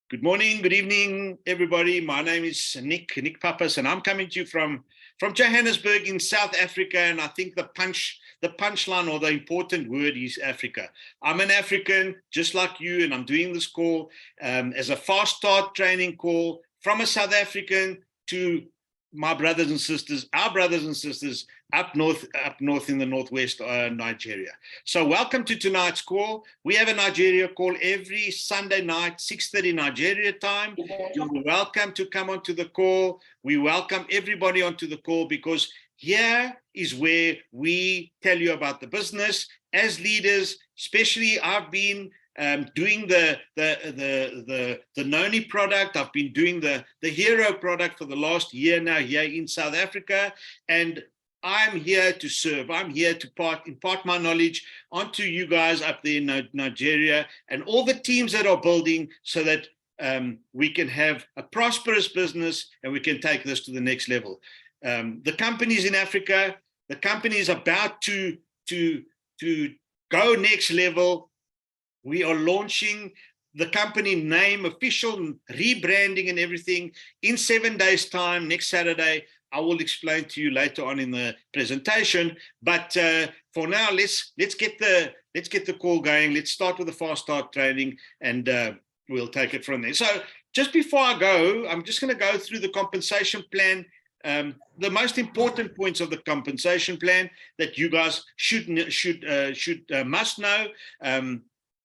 Good morning, good evening, everybody. My name is Nick Pappas, and I'm coming to you from Johannesburg in South Africa. And I think the punchline or the important word is Africa. I'm an African, just like you, and I'm doing this call as a fast start training call from a South African to my brothers and sisters, our brothers and sisters up north in the northwest Nigeria. So welcome to tonight's call. We have a Nigeria call every Sunday night, 6:30 Nigeria time. You're welcome to come onto the call. We welcome everybody onto the call because here is where we tell you about the business. As leaders, especially I've been doing the Noni product. I've been doing the Hero product for the last year now here in South Africa, and I'm here to serve. I'm here to impart my knowledge onto you guys up there in Nigeria and all the teams that are building so that we can have a prosperous business and we can take this to the next level. The companies in Africa, the company is about to go next level. We are launching the company name, official rebranding and everything in 7 days' time, next Saturday. I will explain to you later on in the presentation. But for now, let's get the call going. Let's start with the fast start training, and we'll take it from there. So just before I go, I'm just going to go through the compensation plan. The most important points of the compensation plan that you guys must know.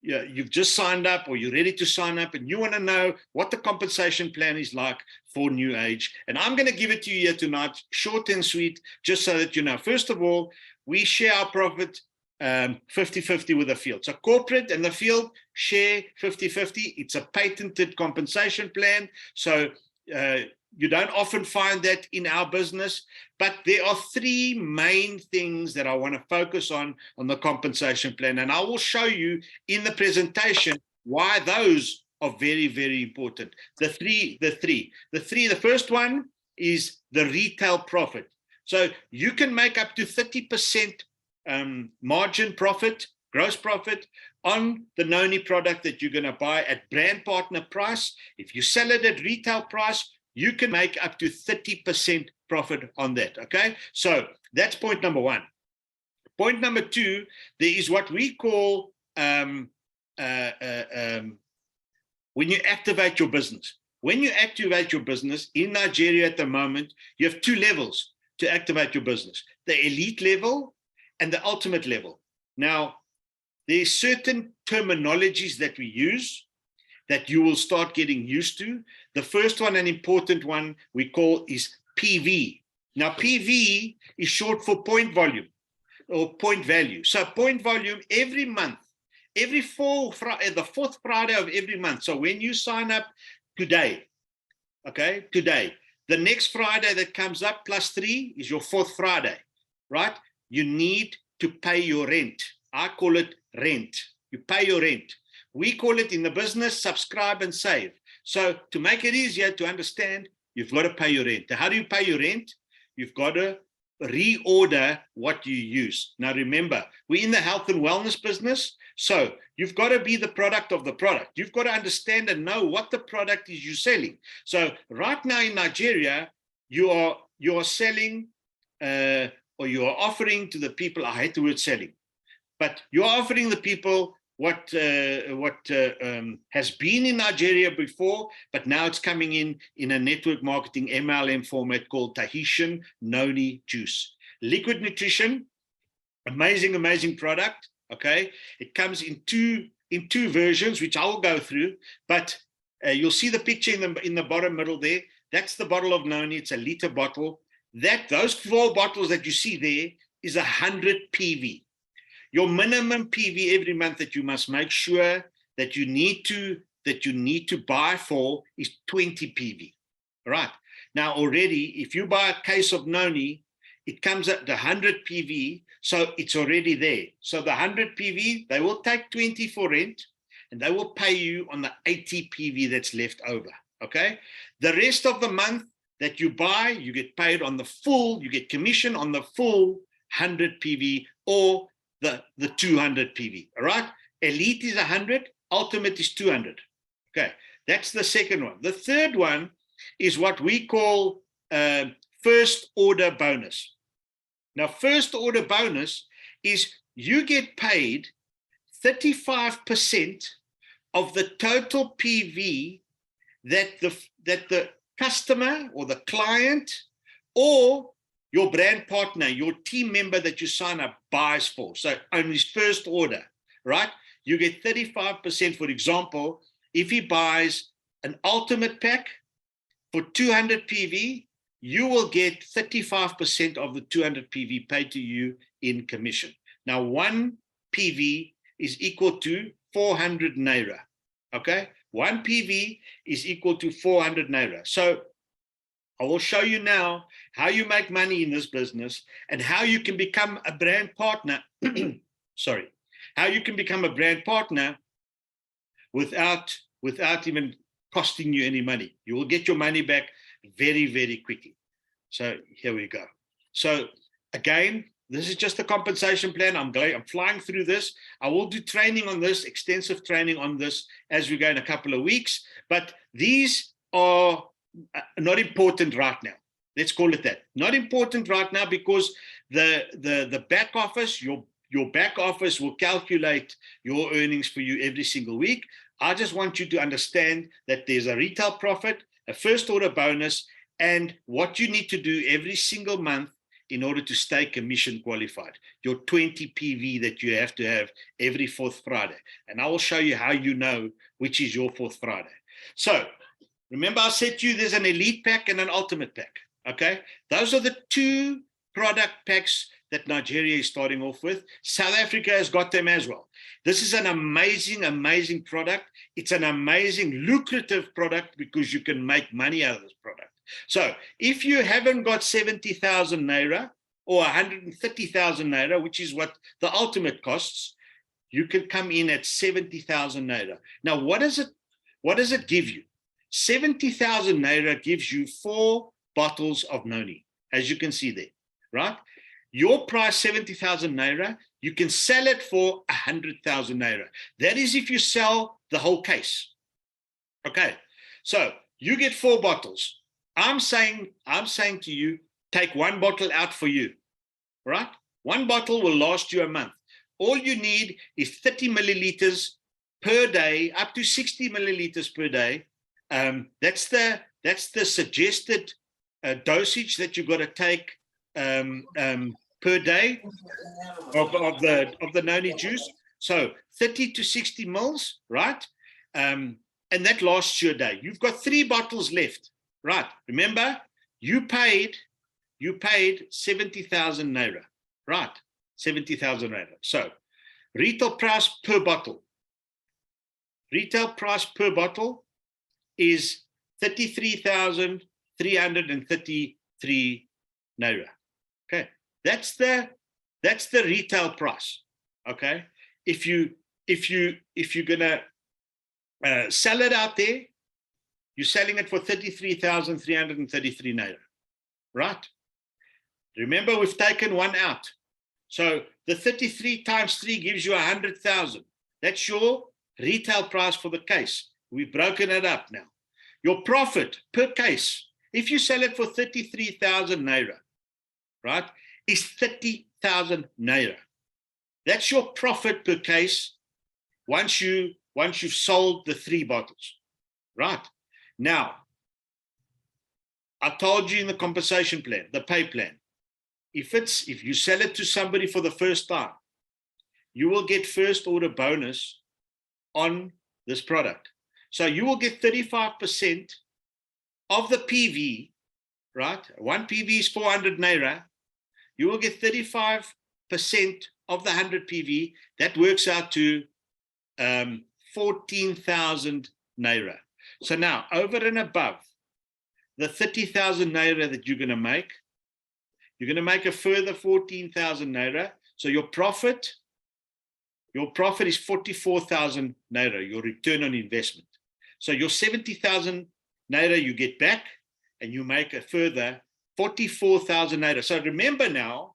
You've just signed up or you're ready to sign up and you want to know what the compensation plan is like for New Age. And I'm going to give it to you here tonight, short and sweet, just so that you know. First of all, we share our profit 50-50 with the field. So corporate and the field share 50-50. It's a patented compensation plan. So you don't often find that in our business, but there are three main things that I want to focus on the compensation plan. And I will show you in the presentation why those are very, very important. The first one is the retail profit. So you can make up to 30% margin profit, gross profit on the Noni product that you're going to buy at brand partner price. If you sell it at retail price, you can make up to 30% profit on that, okay? So that's point number one. Point number two, there is what we call when you activate your business. When you activate your business in Nigeria at the moment, you have two levels to activate your business, the elite level and the ultimate level. Now, there's certain terminologies that we use that you will start getting used to. The first one, an important one we call is PV. Now, PV is short for point volume or point value. So point volume every month, the fourth Friday of every month. So when you sign up today, okay, today, the next Friday that comes up +3 is your fourth Friday, right? You need to pay your rent. I call it rent. You pay your rent. We call it in the business, subscribe and save. So to make it easier to understand, you've got to pay your rent. How do you pay your rent? You've got to reorder what you use. Now remember, we're in the health and wellness business, so you've got to be the product of the product. You've got to understand and know what the product is you're selling. So right now in Nigeria, you are selling or you are offering to the people, I hate the word selling, but you're offering the people what has been in Nigeria before, but now it's coming in a network marketing MLM format called Tahitian Noni Juice. Liquid nutrition, amazing product, okay? It comes in two versions, which I will go through, but you'll see the picture in the bottom middle there. That's the bottle of Noni. It's a liter bottle. Those 4 bottles that you see there is 100 PV. Your minimum PV every month that you must make sure that you need to buy for is 20 PV. All right. Now already, if you buy a case of Noni, it comes at the 100 PV, so it's already there. So the 100 PV, they will take 20 for rent, and they will pay you on the 80 PV that's left over. Okay. The rest of the month that you buy, you get paid on the full. You get commission on the full 100 PV or the 200 PV, all right? Elite is 100, ultimate is 200, Okay, that's the second one. The third one is what we call first order bonus. Now, first order bonus is you get paid 35% of the total PV that the customer or the client or your brand partner, your team member that you sign up buys for. So on his first order, right? You get 35%. For example, if he buys an ultimate pack for 200 PV, you will get 35% of the 200 PV paid to you in commission. Now, one PV is equal to 400 Naira, okay? One PV is equal to 400 Naira. So I will show you now how you make money in this business and how you can become a brand partner. Sorry, how you can become a brand partner without even costing you any money. You will get your money back very, very quickly. So here we go. So again, this is just a compensation plan. I'm flying through this. I will do training on this, extensive training on this as we go in a couple of weeks. But these are not important right now. Let's call it that. Not important right now because the back office, your back office will calculate your earnings for you every single week. I just want you to understand that there's a retail profit, a first order bonus, and what you need to do every single month in order to stay commission qualified, your 20 PV that you have to have every fourth Friday. And I will show you how you know which is your fourth Friday. So remember I said to you there's an elite pack and an ultimate pack, okay? Those are the two product packs that Nigeria is starting off with. South Africa has got them as well. This is an amazing, amazing product. It's an amazing, lucrative product because you can make money out of this product. So if you haven't got 70,000 Naira or 130,000 Naira, which is what the ultimate costs, you can come in at 70,000 Naira. Now, what does it give you? 70,000 Naira gives you 4 bottles of Noni, as you can see there, right? Your price, 70,000 Naira, you can sell it for 100,000 Naira. That is if you sell the whole case. Okay, so you get 4 bottles. I'm saying to you, take 1 bottle out for you, right? 1 bottle will last you a month. All you need is 30 milliliters per day, up to 60 milliliters per day. That's the suggested dosage that you've got to take per day of the Noni juice. So 30 to 60 mils, right? And that lasts you a day. You've got 3 bottles left. Right. Remember, you paid 70,000 Naira. Right. 70,000 Naira. So retail price per bottle. Retail price per bottle is 33,333 Naira. Okay. That's the retail price. Okay. If you're gonna sell it out there, you're selling it for 33,333 Naira, right? Remember, we've taken 1 out. So the 33 times 3 gives you 100,000. That's your retail price for the case. We've broken it up now. Your profit per case, if you sell it for 33,000 Naira, right, is 30,000 Naira. That's your profit per case once you've sold the 3 bottles, right? Now, I told you in the compensation plan, the pay plan, if you sell it to somebody for the first time, you will get first order bonus on this product. So you will get 35% of the PV, right? 1 PV is 400 Naira. You will get 35% of the 100 PV. That works out to 14,000 Naira. So now, over and above the 30,000 Naira that you're going to make a further 14,000 Naira. So your profit is 44,000 Naira, your return on investment. So your 70,000 Naira you get back, and you make a further 44,000 Naira. So remember now,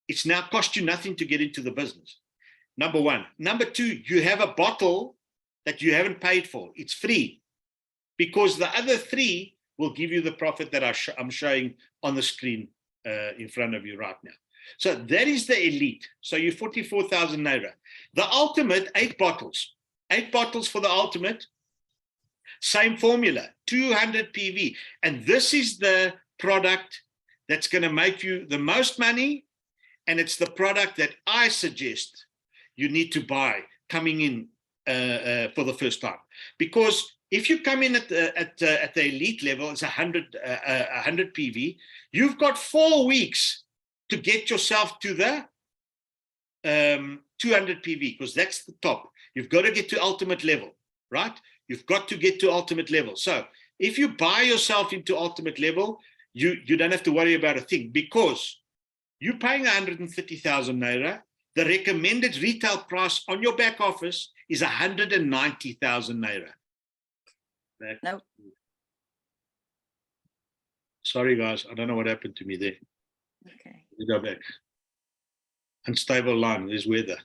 it's now cost you nothing to get into the business. Number 1. Number 2, you have a bottle that you haven't paid for. It's free because the other 3 will give you the profit that I'm showing on the screen in front of you right now. So that is the elite. So you're 44,000 Naira. The ultimate, 8 bottles. 8 bottles for the ultimate. Same formula, 200 PV. And this is the product that's going to make you the most money. And it's the product that I suggest you need to buy coming in for the first time. Because if you come in at the elite level, it's 100 PV, you've got 4 weeks to get yourself to the 200 PV, because that's the top. You've got to get to ultimate level, right? You've got to get to ultimate level. So if you buy yourself into ultimate level, you don't have to worry about a thing, because you're paying 130,000 Naira. The recommended retail price on your back office is 190,000 Naira. No. Sorry, guys. I don't know what happened to me there. Okay. We go back. Unstable line. There's weather.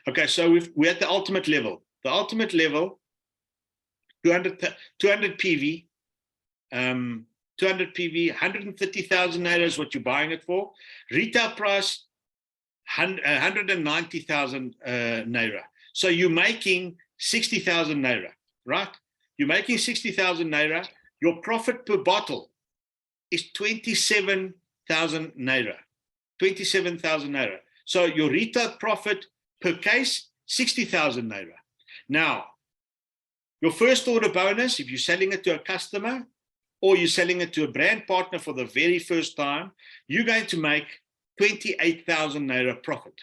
Okay, so we're at the ultimate level. The ultimate level, 200 PV, 200 PV, 130,000 Naira is what you're buying it for. Retail price, 190,000 Naira. So you're making 60,000 Naira, right? You're making 60,000 Naira. Your profit per bottle is 27,000 Naira. 27,000 Naira. So your retail profit per case, 60,000 Naira. Now, your first order bonus, if you're selling it to a customer or you're selling it to a brand partner for the very first time, you're going to make 28,000 Naira profit.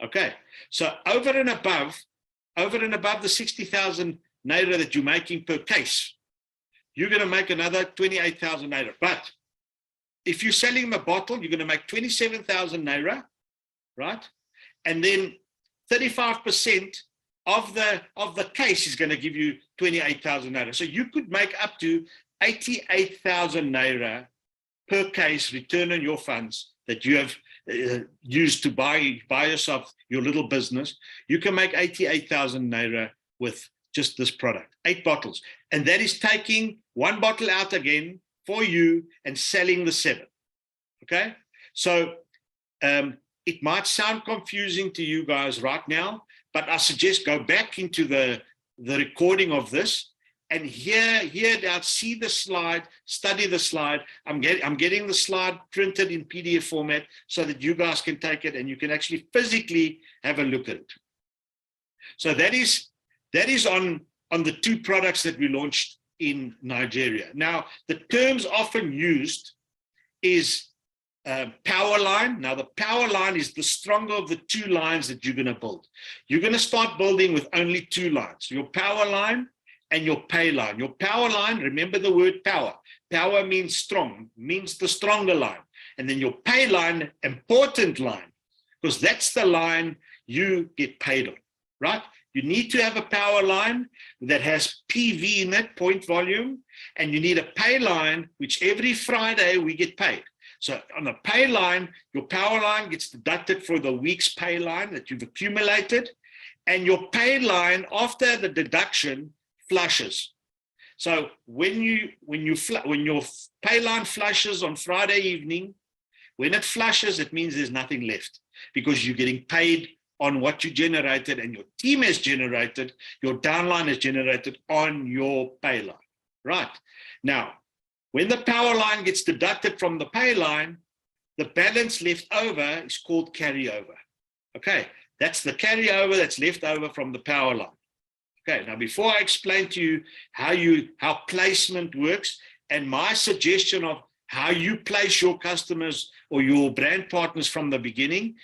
Okay, so over and above the 60,000 Naira that you're making per case, you're going to make another 28,000 Naira. But if you're selling a bottle, you're going to make 27,000 Naira, right? And then 35% of the case is going to give you 28,000 Naira. So you could make up to 88,000 Naira per case return on your funds that you have used to buy yourself your little business. You can make 88,000 Naira with just this product, 8 bottles. And that is taking 1 bottle out again for you and selling the 7. Okay? So it might sound confusing to you guys right now, but I suggest go back into the recording of this and hear it out, see the slide, study the slide. I'm getting the slide printed in PDF format so that you guys can take it and you can actually physically have a look at it. So that is on the 2 products that we launched in Nigeria. Now, the terms often used is power line. Now, the power line is the stronger of the 2 lines that you're going to build. You're going to start building with only 2 lines, your power line and your pay line. Your power line, remember the word power. Power means strong, means the stronger line. And then your pay line, important line, because that's the line you get paid on, right? You need to have a power line that has PV in it, point volume, and you need a pay line, which every Friday we get paid. So on the pay line, your power line gets deducted for the week's pay line that you've accumulated, and your pay line after the deduction flushes. So when your pay line flushes on Friday evening, when it flushes, it means there's nothing left because you're getting paid on what you generated and your team has generated, your downline has generated on your pay line, right? Now, when the power line gets deducted from the pay line, the balance left over is called carryover. Okay, that's the carryover that's left over from the power line. Okay, now before I explain to you how placement works and my suggestion of how you place your customers or your brand partners from the beginning,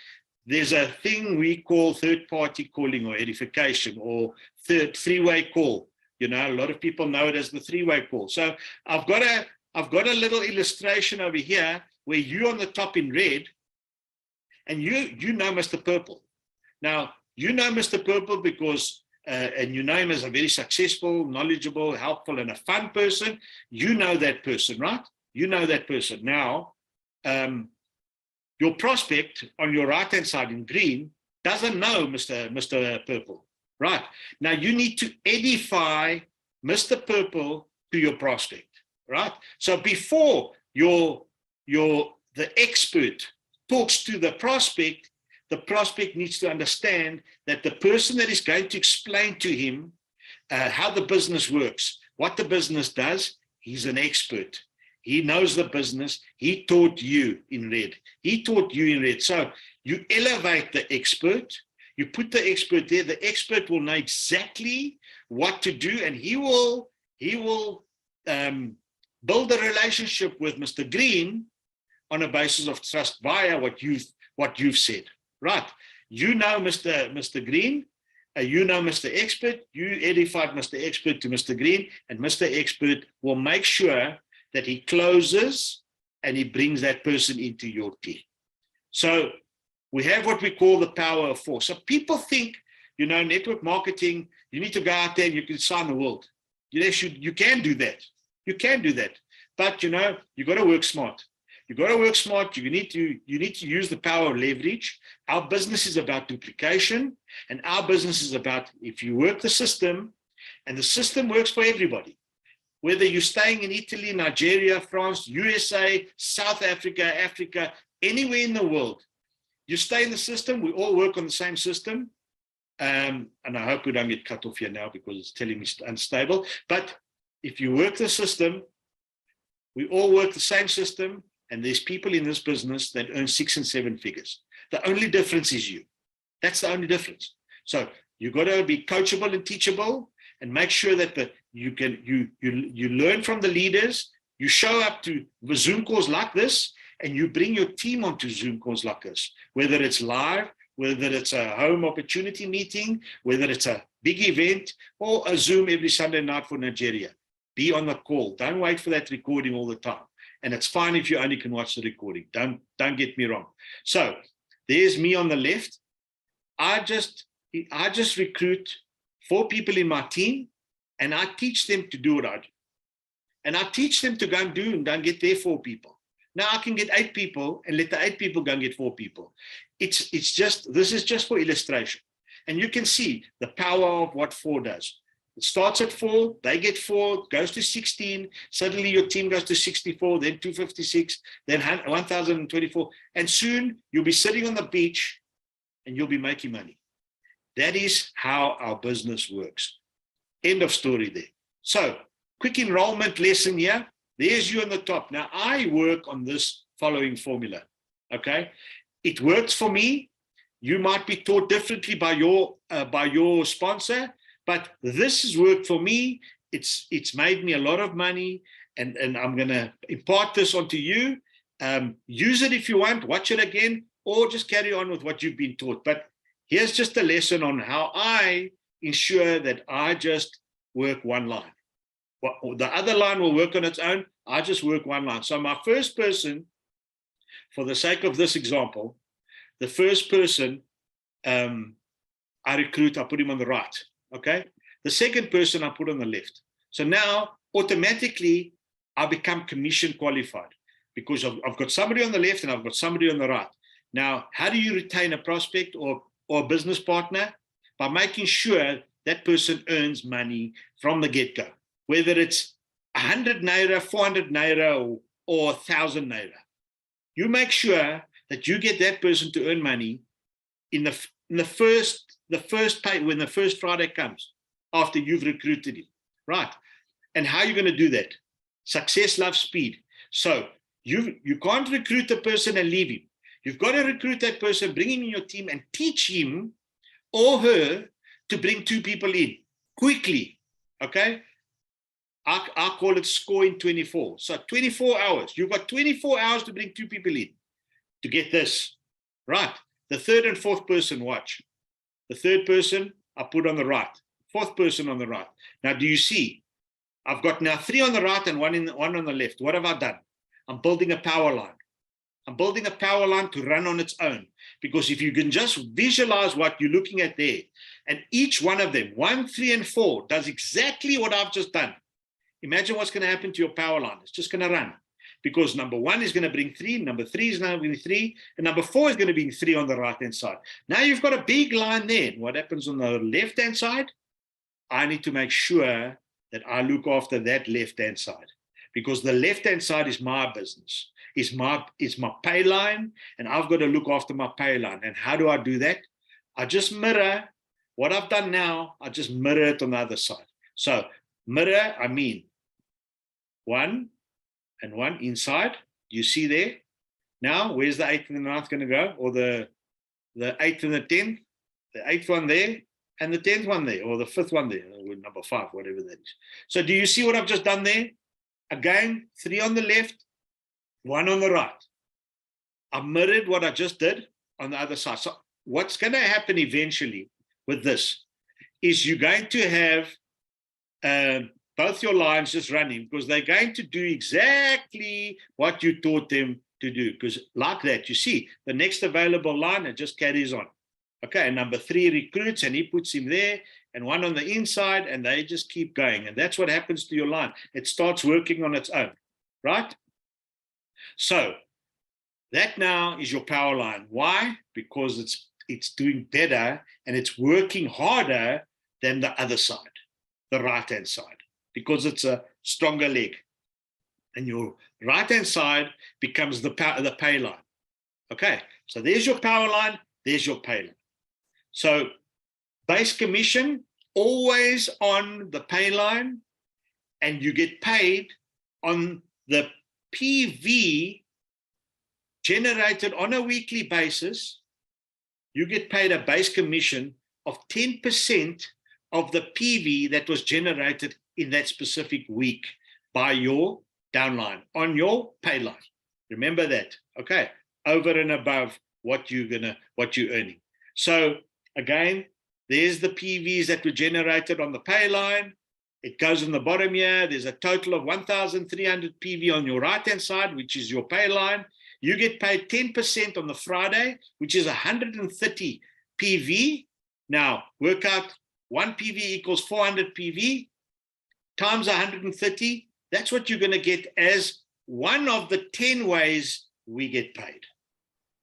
there's a thing we call third-party calling or edification or three-way call. You know, a lot of people know it as the three-way call. So I've got a little illustration over here where you're on the top in red and you know Mr. Purple. Now, you know Mr. Purple because, and you know him as a very successful, knowledgeable, helpful, and a fun person. You know that person, right? You know that person. Now, your prospect on your right-hand side in green doesn't know Mr. Purple. Right. Now you need to edify Mr. Purple to your prospect. Right. So before the expert talks to the prospect needs to understand that the person that is going to explain to him how the business works, what the business does, he's an expert. He knows the business. He taught you in red. So you elevate the expert. You put the expert there. The expert will know exactly what to do, and he will build a relationship with Mr. Green on a basis of trust via what you've said. Right? You know Mr. Green. You know Mr. Expert. You edified Mr. Expert to Mr. Green, and Mr. Expert will make sure that he closes and he brings that person into your team. So we have what we call the power of four. So people think, network marketing, you need to go out there and you can sign the world. You can do that. You can do that. But, you got to work smart. You got to work smart. You need to use the power of leverage. Our business is about duplication, and our business is about, if you work the system, and the system works for everybody, whether you're staying in Italy, Nigeria, France, USA, South Africa, Africa, anywhere in the world, you stay in the system. We all work on the same system. And I hope we don't get cut off here now because it's telling me unstable. But if you work the system, we all work the same system. And there's people in this business that earn 6 and 7 figures. The only difference is you. That's the only difference. So you got to be coachable and teachable, and make sure that you learn from the leaders. You show up to Zoom calls like this, and you bring your team onto Zoom calls like this, whether it's live, whether it's a home opportunity meeting, whether it's a big event, or a Zoom every Sunday night for Nigeria. Be on the call. Don't wait for that recording all the time. And it's fine if you only can watch the recording. Don't get me wrong. So there's me on the left. I just recruit 4 people in my team, and I teach them to do what I do. And I teach them to go and do and get their 4 people. Now I can get 8 people and let the 8 people go and get 4 people. This is just for illustration. And you can see the power of what 4 does. It starts at 4, they get 4, goes to 16, suddenly your team goes to 64, then 256, then 1024, and soon you'll be sitting on the beach and you'll be making money. That is how our business works. End of story there. So, quick enrollment lesson here. There's you on the top. Now, I work on this following formula, okay? It works for me. You might be taught differently by your sponsor, but this has worked for me. It's made me a lot of money, and I'm going to impart this onto you. Use it if you want, watch it again, or just carry on with what you've been taught. But here's just a lesson on how I ensure that I just work one line. The other line will work on its own. I just work one line. So my first person, for the sake of this example, the first person I recruit, I put him on the right. Okay. The second person I put on the left. So now automatically I become commission qualified because I've got somebody on the left and I've got somebody on the right. Now, how do you retain a prospect or a business partner? By making sure that person earns money from the get-go, whether it's 100 Naira, 400 Naira, or 1,000 Naira. You make sure that you get that person to earn money in the first pay, when the first Friday comes after you've recruited him, right? And how are you going to do that? Success loves speed. So you can't recruit a person and leave him. You've got to recruit that person, bring him in your team, and teach him or her to bring 2 people in quickly, okay? I call it score in 24. So 24 hours. You've got 24 hours to bring 2 people in to get this, right? The third and fourth person, watch. The third person I put on the right, fourth person on the right. Now, do you see? I've got now 3 on the right and one on the left. What have I done? I'm building a power line. I'm building a power line to run on its own. Because if you can just visualize what you're looking at there, and each one of them, 1, 3, and 4, does exactly what I've just done. Imagine what's going to happen to your power line. It's just going to run. because number 1 is going to bring 3, number 3 is going to bring 3, and number 4 is going to bring 3 on the right-hand side. Now you've got a big line there. What happens on the left-hand side? I need to make sure that I look after that left-hand side, because the left-hand side is my business, is my pay line, and I've got to look after my pay line. And how do I do that? I just mirror what I've done now. I just mirror it on the other side. So mirror, I mean 1 and 1 inside. You see there? Now, where's the 8th and the 9th going to go? Or the 8th and the 10th? The 8th one there, and the 10th one there, or the 5th one there, or number 5, whatever that is. So do you see what I've just done there? Again, 3 on the left, 1 on the right. I mirrored what I just did on the other side. So what's going to happen eventually with this is you're going to have both your lines just running, because they're going to do exactly what you taught them to do. Because like that, you see, the next available line, it just carries on. Okay, number 3 recruits, and he puts him there, and 1 on the inside, and they just keep going. And that's what happens to your line. It starts working on its own, right? So that now is your power line. Why? Because it's doing better, and it's working harder than the other side, the right-hand side, because it's a stronger leg. And your right-hand side becomes the pay line. Okay, so there's your power line, there's your pay line. So base commission, always on the pay line, and you get paid on the PV generated on a weekly basis. You get paid a base commission of 10% of the PV that was generated in that specific week by your downline on your pay line. Remember that, okay? Over and above what you're earning. So again, there's the PVs that were generated on the pay line. It goes on the bottom here. There's a total of 1,300 PV on your right-hand side, which is your pay line. You get paid 10% on the Friday, which is 130 PV. Now, work out 1 PV equals 400 PV times 130. That's what you're going to get as one of the 10 ways we get paid.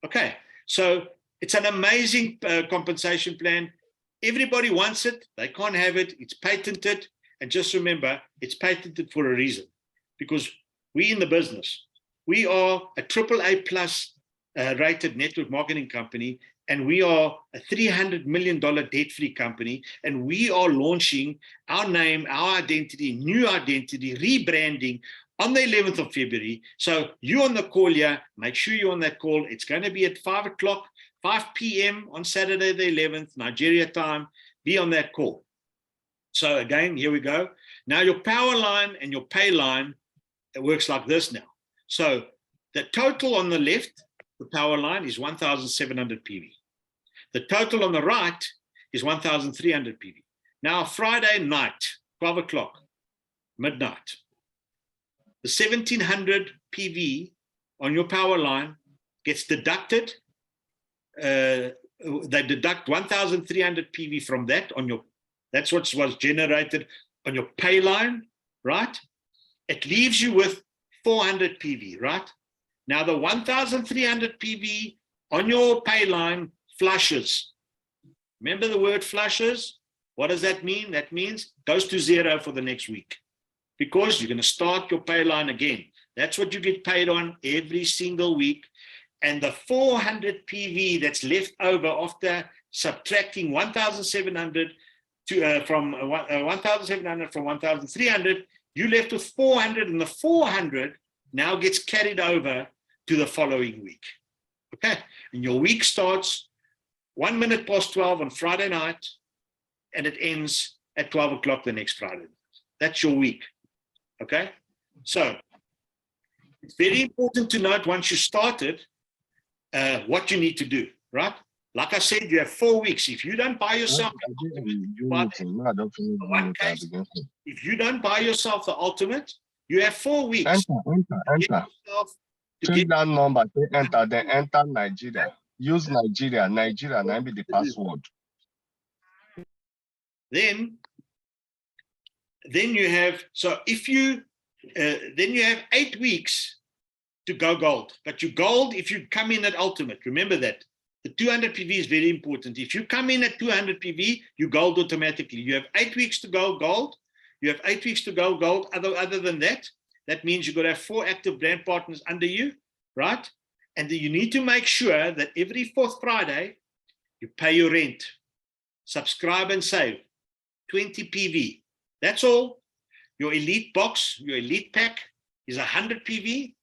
Okay, so it's an amazing compensation plan. Everybody wants it. They can't have it. It's patented. And just remember, it's patented for a reason, because we in the business, we are a AAA plus rated network marketing company, and we are a $300 million debt-free company, and we are launching our name, our identity, new identity, rebranding on the 11th of February. So you on the call here, make sure you're on that call. It's going to be at 5 p.m. on Saturday the 11th, Nigeria time. Be on that call. So again, here we go. Now your power line and your pay line, it works like this now. So the total on the left, the power line, is 1,700 PV. The total on the right is 1,300 PV. Now Friday night, 12 o'clock, midnight, the 1,700 PV on your power line gets deducted. They deduct 1,300 PV from that on your, that's what was generated on your pay line, right? It leaves you with 400 PV, right? Now the 1,300 PV on your pay line flushes. Remember the word flushes? What does that mean? That means goes to 0 for the next week, because you're going to start your pay line again. That's what you get paid on every single week. And the 400 PV that's left over after subtracting 1,700 from 1,700 from 1,300, you left with 400, and the 400 now gets carried over to the following week. Okay, and your week starts 1 minute past 12 on Friday night, and it ends at 12 o'clock the next Friday night. That's your week. Okay, so it's very important to note once you started what you need to do, right? Like I said, you have 4 weeks. If you don't buy yourself if you don't buy yourself the ultimate, you have 4 weeks. Enter. Change that number, enter, then enter Nigeria. Use Nigeria. Nigeria, now be the password. Then you have, so if you, then you have 8 weeks to go gold. But you gold if you come in at ultimate. Remember that. The 200 PV is very important. If you come in at 200 PV, you gold automatically. You have 8 weeks to go gold. You have 8 weeks to go gold. Other than that, that means you've got to have 4 active brand partners under you, right? And you need to make sure that every 4th Friday, you pay your rent, subscribe and save, 20 PV. That's all. Your elite box, your elite pack is 100 PV.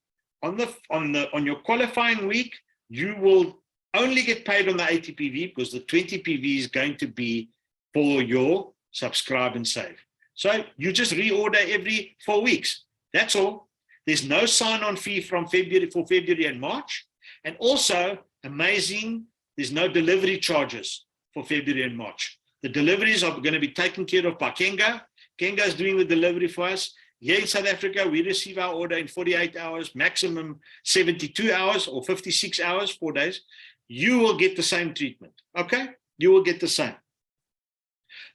On your qualifying week, you will only get paid on the 80 PV because the 20 PV is going to be for your subscribe and save. So you just reorder every 4 weeks. That's all. There's no sign-on fee for February and March. And also, amazing, there's no delivery charges for February and March. The deliveries are going to be taken care of by Kenga. Kenga is doing the delivery for us. Here in South Africa, we receive our order in 48 hours, maximum 72 hours or 56 hours, 4 days. You will get the same treatment, okay? You will get the same.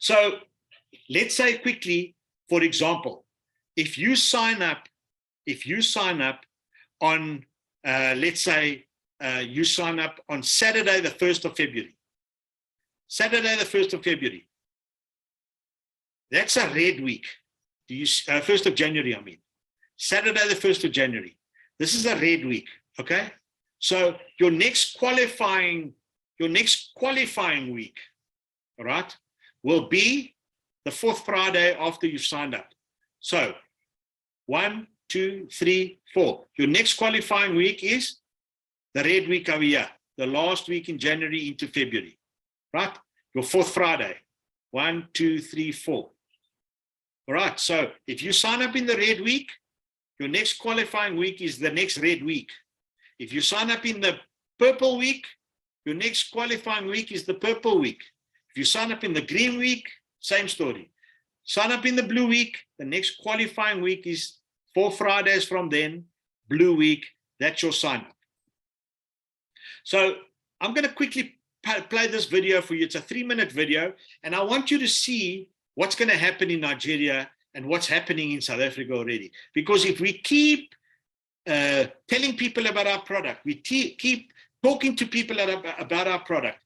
So let's say quickly, for example, if you sign up on, let's say you sign up on Saturday, the 1st of February. Saturday, the 1st of February. That's a red week. 1st of January, I mean. Saturday, the 1st of January. This is a red week, okay? So your next qualifying week, all right, will be the 4th Friday after you've signed up. So 1, 2, 3, 4. Your next qualifying week is the red week over here, the last week in January into February, right? Your 4th Friday, 1, 2, 3, 4. All right, so if you sign up in the red week, your next qualifying week is the next red week. If you sign up in the purple week, your next qualifying week is the purple week. If you sign up in the green week, same story. Sign up in the blue week, the next qualifying week is 4 Fridays from then, blue week, that's your sign up. So I'm going to quickly play this video for you. It's a 3-minute video, and I want you to see what's going to happen in Nigeria and what's happening in South Africa already. Because if we keep telling people about our product, we keep talking to people about our product,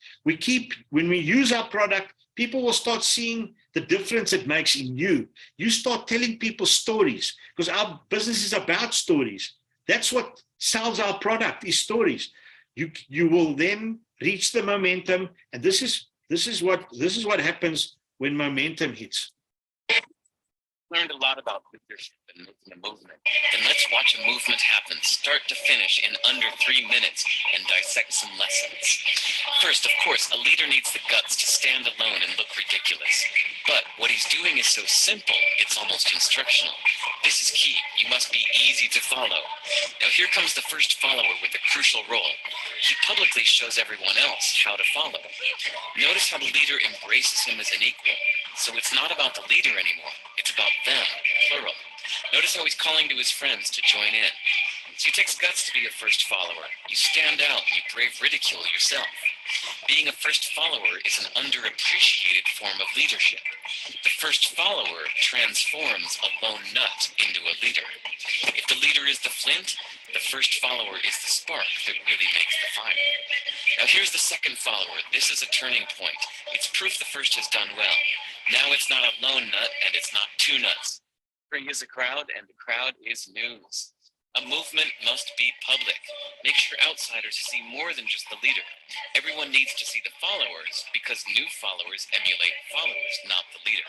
when we use our product, people will start seeing the difference it makes in you. You start telling people stories, because our business is about stories. That's what sells our product, is stories. You will then reach the momentum, and this is what happens when momentum hits. Learned a lot about leadership and making a movement. Then let's watch a movement happen, start to finish, in under 3 minutes and dissect some lessons. First, of course, a leader needs the guts to stand alone and look ridiculous. But what he's doing is so simple, it's almost instructional. This is key. You must be easy to follow. Now here comes the first follower with a crucial role. He publicly shows everyone else how to follow. Notice how the leader embraces him as an equal. So it's not about the leader anymore. It's about them, plural. Notice how he's calling to his friends to join in. So it takes guts to be a first follower. You stand out and you brave ridicule yourself. Being a first follower is an underappreciated form of leadership. The first follower transforms a lone nut into a leader. If the leader is the flint, the first follower is the spark that really makes the fire. Now here's the second follower. This is a turning point. It's proof the first has done well. Now it's not a lone nut and it's not 2 nuts. Bring is a crowd and the crowd is news. A movement must be public. Make sure outsiders see more than just the leader. Everyone needs to see the followers because new followers emulate followers, not the leader.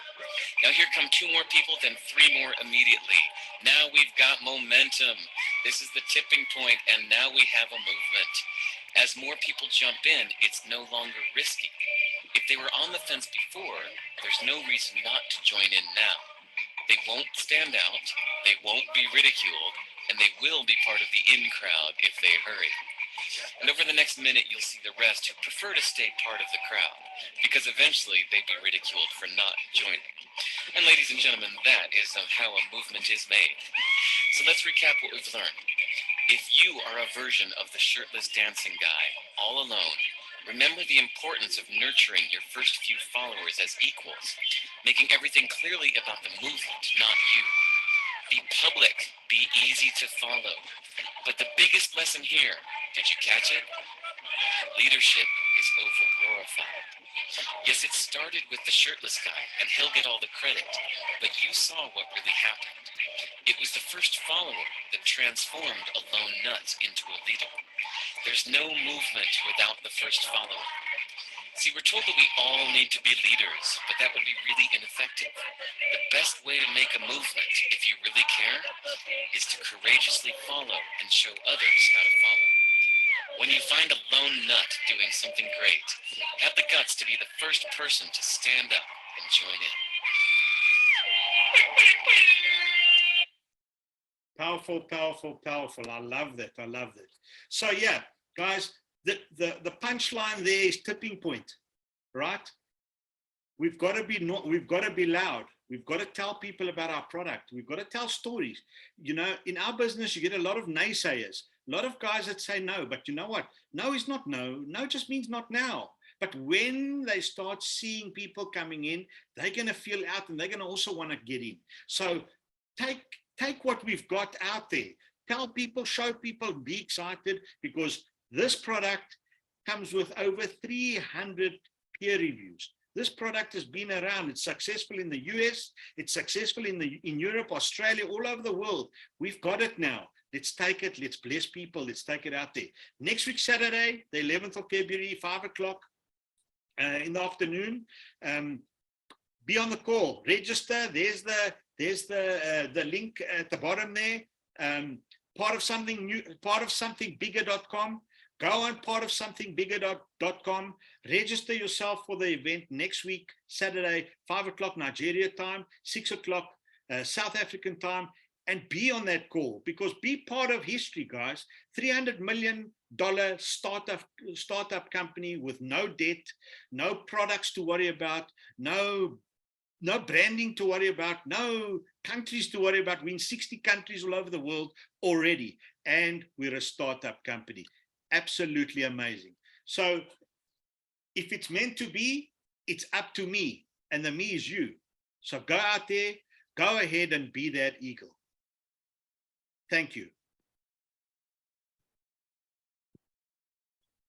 Now here come 2 more people, then 3 more immediately. Now we've got momentum. This is the tipping point, and now we have a movement. As more people jump in, it's no longer risky. If they were on the fence before, there's no reason not to join in now. They won't stand out, they won't be ridiculed, and they will be part of the in crowd if they hurry. And over the next minute, you'll see the rest who prefer to stay part of the crowd, because eventually they'd be ridiculed for not joining. And ladies and gentlemen, that is how a movement is made. So let's recap what we've learned. If you are a version of the shirtless dancing guy, all alone, remember the importance of nurturing your first few followers as equals, making everything clearly about the movement, not you. Be public, be easy to follow, But the biggest lesson here, did you catch it? Leadership is over-glorified. Yes, it started with the shirtless guy, and he'll get all the credit, but you saw what really happened. It was the first follower that transformed a lone nut into a leader. There's no movement without the first follower. See, we're told that we all need to be leaders, but that would be really ineffective. The best way to make a movement, if you really care, is to courageously follow and show others how to follow. When you find a lone nut doing something great, have the guts to be the first person to stand up and join in. Powerful, powerful, powerful. I love that. I love that. So yeah, guys, the punchline there is tipping point, right? We've got to be loud. We've got to tell people about our product. We've got to tell stories. You know, in our business, you get a lot of naysayers, a lot of guys that say no, but you know what? No is not no. No just means not now. But when they start seeing people coming in, they're going to feel out and they're going to also want to get in. So take what we've got out there. Tell people, show people, be excited, because this product comes with over 300 peer reviews. This product has been around. It's successful in the US. It's successful in Europe, Australia, all over the world. We've got it now. Let's take it. Let's bless people. Let's take it out there. Next week, Saturday, the 11th of February, 5 o'clock in the afternoon. Be on the call. Register. There's the link at the bottom there. Part of something new. Part of somethingbigger.com. Go on partofsomethingbigger.com, register yourself for the event next week, Saturday, 5 o'clock Nigeria time, 6 o'clock South African time, and be on that call, because be part of history, guys. $300 million startup company with no debt, no products to worry about, no branding to worry about, no countries to worry about. We're in 60 countries all over the world already, and we're a startup company. Absolutely amazing. So if it's meant to be, it's up to me, and the me is you. So go out there, go ahead and be that eagle. Thank you.